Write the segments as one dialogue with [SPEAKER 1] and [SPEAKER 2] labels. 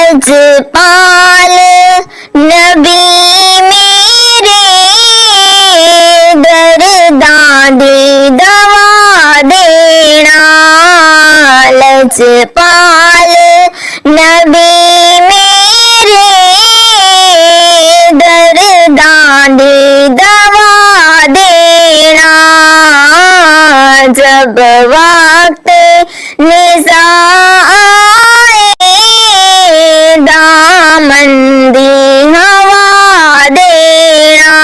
[SPEAKER 1] लजपाल नबी मेरे दर्दां दी दवा देना। लजपाल नबी मेरे दर्दां दी दवा देना। जब वक्त निज़ा दामंदी हवा देना।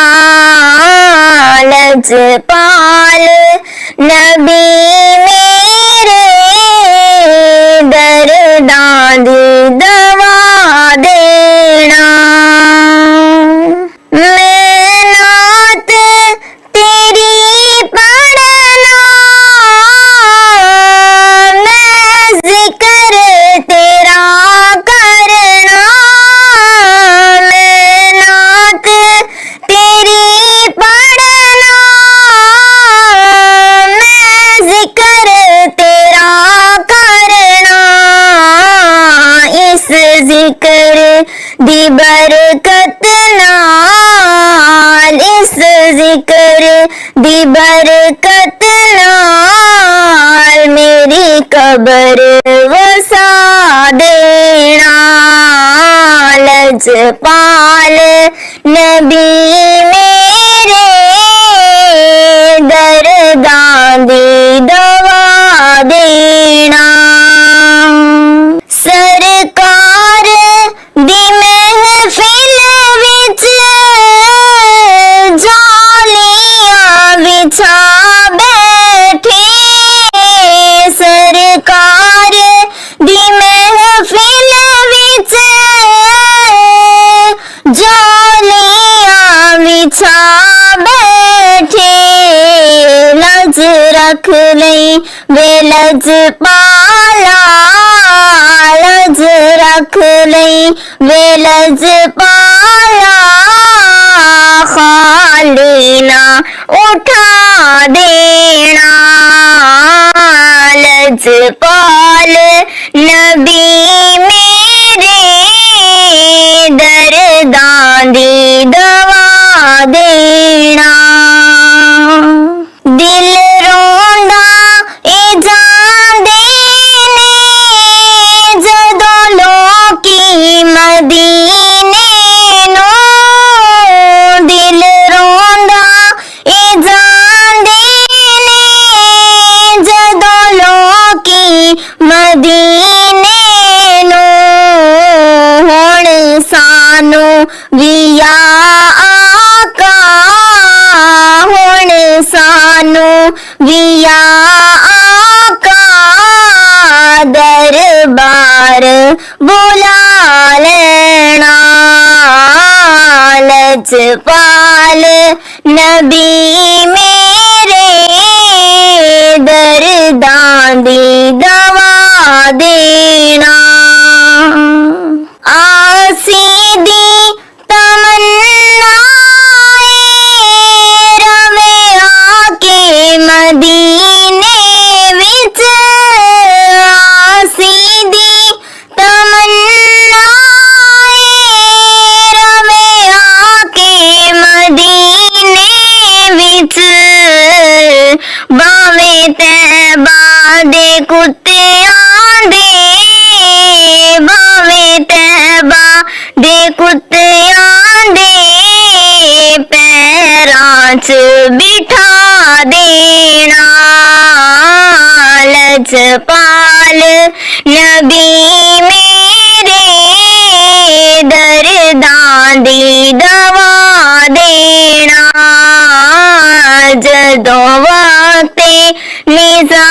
[SPEAKER 1] लजपाल नबी मेरे दर्दां दी दवा देना। मैं नात तेरी पढ़ना, मैं जिक्र तेरा करना। मैं नात तेरी पढ़ना, मैं जिक्र तेरा करना। इस जिक्र दी बरकत नाल, इस जिक्र दी बरकत नाल मेरी कब्र वसा देना। लजपाल नबी मेरे दर्दां दी दवा देना। सरकार दी महफिल विच जालियां बिछा बैठे। सरकार दी महफिल विच जालियां बिछा बैठे। लज रख लई वे लजपाला, लज रख लई वे लजपाला। खाली ना उठा देना। लजपाल नबी मेरे दर्दां दी दवा देना। दिल रोंदा ए जांदे ने जदों लोकी मदीने नूं। दिल रोंदा ए जांदे ने जदों लोकी मदीने नूं। हुण सानू भी आका, हुण सानू भी आका दरबार बुला लेना। लजपाल नबी मेरे दर्दां दी दवा देना। आसी दी तमन्ना रवे आके मदीने विच। आसी दी तमन्ना रवे आके मदीने विच। बावे तैबा दे कुत्तियां दे, बावे तैबा दे कुत्तियां दे पैरां च बिठा देना। लजपाल नबी मेरे दर्दां दी दवा देना। जदों वक्ते निज़ा